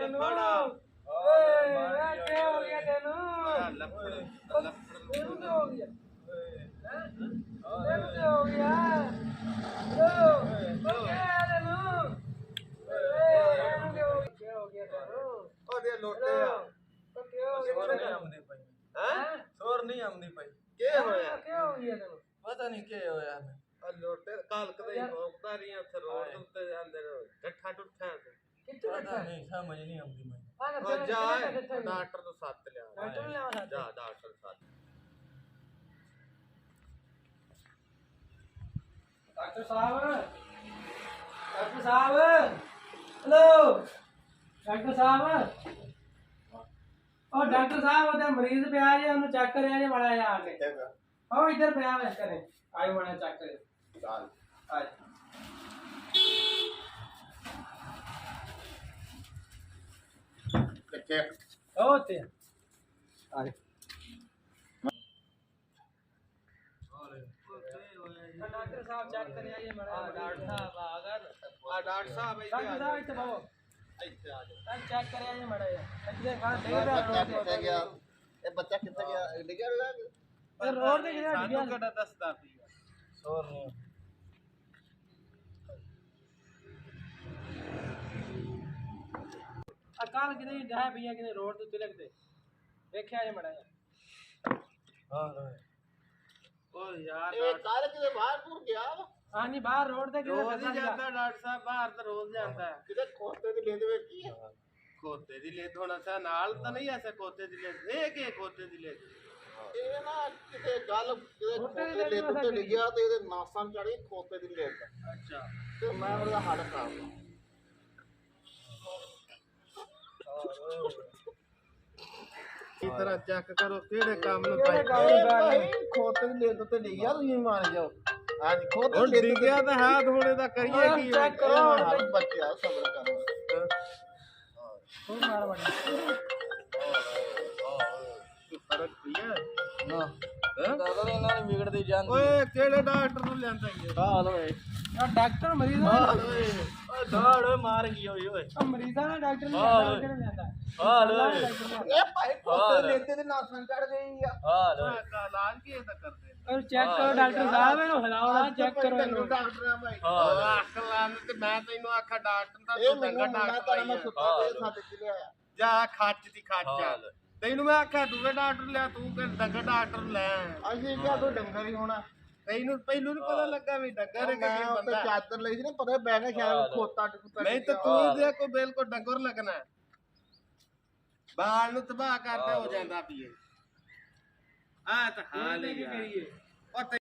ਤੈਨੂੰ ਫੜਾ ਓਏ ਮੈਂ ਕੀ ਹੋ ਗਿਆ ਤੈਨੂੰ ਲੱਫੜ ਤੈਨੂੰ ਕੀ ਹੋ ਗਿਆ ਤੈਨੂੰ ਕੀ ਹੋ ਗਿਆ ਓ ਕਿਆ ਤੈਨੂੰ ਤੈਨੂੰ ਕੀ ਹੋ ਗਿਆ ਤੈਨੂੰ ਉਹਦੇ ਲੋਟੇ ਆ ਕੀ ਹੋ ਗਿਆ ਸੋਰ ਨਹੀਂ ਆਉਂਦੀ ਪਈ ਹੈ ਸੋਰ ਨਹੀਂ ਆਉਂਦੀ ਪਈ ਕੀ ਹੋਇਆ ਕੀ ਹੋ ਗਿਆ ਤੈਨੂੰ ਪਤਾ ਨਹੀਂ ਕੀ ਹੋਇਆ ਆ ਲੋਟੇ ਕਾਲਕ ਦੇ ਭੋਗਦਾ ਰਹੀ ਉੱਥੇ ਰੋਡ ਉੱਤੇ ਜਾਂਦੇ ਨੇ ਗੱਠਾ ਟੁੱਟਿਆ ਤੇ ਕਿੱਥੇ ਪਤਾ ਨਹੀਂ ਸਮਝ ਨਹੀਂ ਆਉਂਦੀ ਮੈਨੂੰ ਆ ਜਾ ਡਾਕਟਰ ਤੋਂ ਸੱਤ ਲਿਆ ਡਾਕਟਰ ਨੂੰ ਲਿਆਵਾ ਜਾ ਡਾਕਟਰ ਸੱਤ ਡਾਕਟਰ ਸਾਹਿਬ ਹੈਲੋ ਡਾਕਟਰ ਸਾਹਿਬ ਉਹ ਡਾਕਟਰ ਸਾਹਿਬ ਉਹਦਾ ਮਰੀਜ਼ ਪਿਆ ਜੇ ਉਹਨੂੰ ਚੈੱਕ ਕਰਿਆ ਜੇ ਮਾੜਾ ਜਿਹਾ ਆ ਕੇ ਉਹ ਇੱਧਰ ਪਿਆ ਵੇ ਕਰੇ ਆਈ ਮਾੜਾ ਚੈੱਕ ਕਰੇ ਚੱਲ ਆਏ ਕਿੱਥੇ ਉਹ ਤੇ ਆਏ ਡਾਕਟਰ ਸਾਹਿਬ ਚੈੱਕ ਕਰਿਆ ਜੇ ਮਾੜਾ ਡਾਕਟਰ ਸਾਹਿਬ ਆ ਗਏ ਆ ਡਾਕਟਰ ਸਾਹਿਬ ਇੱਥੇ ਡਾਕਟਰ ਸਾਹਿਬ ਇੱਥੇ ਬਾਹੋ ਇੱਥੇ ਆ ਜਾ ਚੈੱਕ ਕਰਿਆ ਜੇ ਮਾੜਾ ਜਿਹਾ ਇੱਥੇ ਖਾ ਬੱਚਾ ਕਿੱਥੇ ਗਿਆ ਇਹ ਬੱਚਾ ਕਿੱਥੇ ਗਿਆ ਡਿੱਗਿਆ ਤੇ ਰੋਡ ਤੇ ਜਿਹੜਾ ਡਿੱਗਿਆ ਸਾਨੂੰ ਕਿਹੜਾ ਦੱਸਦਾ ਪੀਆ ਸੋਰ ਨਹੀਂ ਅਕਾਲ ਕਿਤੇ ਜਾ ਪਈਆ ਕਿਤੇ ਰੋਡ ਤੇ ਤਿਲਕ ਤੇ ਵੇਖਿਆ ਜੇ ਮਾੜਾ ਜਿਹਾ ਹਾਂ ਓ ਯਾਰ ਇਹ ਕੱਲ ਕਿਤੇ ਬਾਹਰ ਪੂਰ ਗਿਆ ਵਾ ਹਾਂ ਨਹੀਂ ਬਾਹਰ ਰੋਡ ਤੇ ਕਿਤੇ ਰੋਜ਼ ਹੀ ਜਾਂਦਾ ਡਾਕਟਰ ਸਾਹਿਬ ਬਾਹਰ ਤਾਂ ਰੋਜ਼ ਜਾਂਦਾ ਹੈ ਕਿਤੇ ਖੋਤੇ ਦੀ ਲੈਂਦੇ ਵਿੱਚ ਕੀ ਆ ਖੋਤੇ ਦੀ ਲੇਦ ਹੋਣਾ ਸਾ ਨਾਲ ਤਾਂ ਨਹੀਂ ਐਸਾ ਖੋਤੇ ਦੀ ਲੇਦ ਇਹ ਕੀ ਖੋਤੇ ਦੀ ਲੇਦ ਇਹ ਨਾ ਕਿਤੇ ਗੱਲ ਕਿਤੇ ਖੋਤੇ ਦੀ ਖੋਤੇ ਲੈਂਦੇ ਲੈਂਦੇ ਤੇ ਡਿੱਗਿਆ ਤੇ ਇਹਦੇ ਨਾਸਾਂ ਚੜੀ ਖੋਤੇ ਦੀ ਲੈਂਦਾ ਅੱਛਾ ਤੇ ਮੈਂ ਉਹਦਾ ਹੱਲ ਕਰਾਂਗਾ ਇਸ ਤਰ੍ਹਾਂ ਚੈੱਕ ਕਰੋ ਕਿਹੜੇ ਕੰਮ ਨੂੰ ਕਿਹੜੇ ਕੰਮ ਇਹ ਭਾਈ ਖੋਤੇ ਦੀ ਲੈਂਦੇ ਤੇ ਡਿੱਗਿਆ ਤੁਸੀਂ ਮੰਨ ਜਾਓ ਹਾਂਜੀ ਖੋਤੇ ਹੁਣ ਦੀ ਲੈਂਦੇ ਡਿੱਗਿਆ ਤਾਂ ਹੈ ਥੋੜੇ ਦਾ ਕਰੀਏ ਕੀ ਚੈੱਕ ਕਰੋ ਹੱਲ ਬੱਚਿਆ ਸਬਰ ਕਰੋ ਹੋਰ ਮਾਰ ਬਣੀ ਫਰਕ ਪਿਆ ਨਾ ਹੈ ਦਾਦਾ ਨੇ ਇਹਨਾਂ ਨੇ ਵਿਗੜਦੀ ਜਾਂਦੀ ਓਏ ਕਿਹੜੇ ਡਾਕਟਰ ਨੂੰ ਲਿਆਂਦਾ ਇਹ ਹਾਲ ਓਏ ਆ ਡਾਕਟਰ ਮਰੀਜ਼ ਓਏ ਓ ਦਾੜ ਮਾਰ ਗਈ ਓਏ ਆ ਮਰੀਜ਼ਾਂ ਦਾ ਡਾਕਟਰ ਨਹੀਂ ਜਾਂਦਾ ਕਿਹੜਾ ਜਾਂਦਾ ਹਾਲ ਓਏ ਇਹ ਭਾਈ ਖੋਤੇ ਦੀ ਲੈਂਦੇ ਤੇ ਨਾਸਾਂ ਚੜ ਗਈ ਆ ਹਾਲ ਓਏ ਇਲਾਜ ਕੀ ਇਹਦਾ ਕਰਦੇ ਔਰ ਚੈੱਕ ਕਰੋ ਡਾਕਟਰ ਸਾਹਿਬ ਇਹਨੂੰ ਹਿਲਾਓ ਨਾ ਚੈੱਕ ਕਰੋ ਮੈਨੂੰ ਇਹਨੂੰ ਡਾਕਟਰ ਆ ਭਾਈ ਅੱਖ ਲਾਣ ਤੇ ਮੈਂ ਤੈਨੂੰ ਆਖਾ ਡਾਕਟਰ ਦਾ ਇਹ ਤੂੰ ਮੈਨੂੰ ਡੰਗਾ ਮੈਂ ਡਾਕਟਰ ਤਾਂ ਮੈਂ ਆਈ ਸੁੱਤਾ ਤੇ ਸਾਡੇ ਚ ਲਿਆਇਆ ਜਾ ਖੱਚ ਦੀ ਖੱਚ ਤੈਨੂੰ ਮੈਂ ਆਖਿਆ ਦੂਵੇ ਡਾਕਟਰ ਲਿਆ ਤੂੰ ਕਿ ਡੰਗਾ ਡਾਕਟਰ ਲੈ ਅਸੀਂ ਕਿਹਾ ਤੂੰ ਡੰਗਰ ਹੀ ਹੋਣਾ ਤੈਨੂੰ ਪਹਿਲੂ ਨੀ ਪਤਾ ਲੱਗਾ ਵੀ ਡੰਗਰ ਹੈ ਮੈਂ ਕਿ ਉੱਤੇ ਬੰਦਾ ਚਾਦਰ ਲਈ ਸੀ ਨਾ ਪਤਾ ਬੈ ਗਿਆ ਸ਼ਾਇਦ ਖੋਤਾ ਟੁੱਟਾ ਨਹੀਂ ਤਾਂ ਤੂੰ ਦੇ ਕੋ ਬਿਲਕੁਲ ਡੰਗਰ ਲੱਗਣਾ ਹੈ। ਬਾਲ ਨੂੰ ਤਬਾਹ ਕਰਦੇ ਹੋ ਜਾਂਦਾ ਪੀਏ ਆ ਤਾਂ ਹਾਲ ਹੀ ਕੀ ਆ ਕਰੀਏ ਉਹ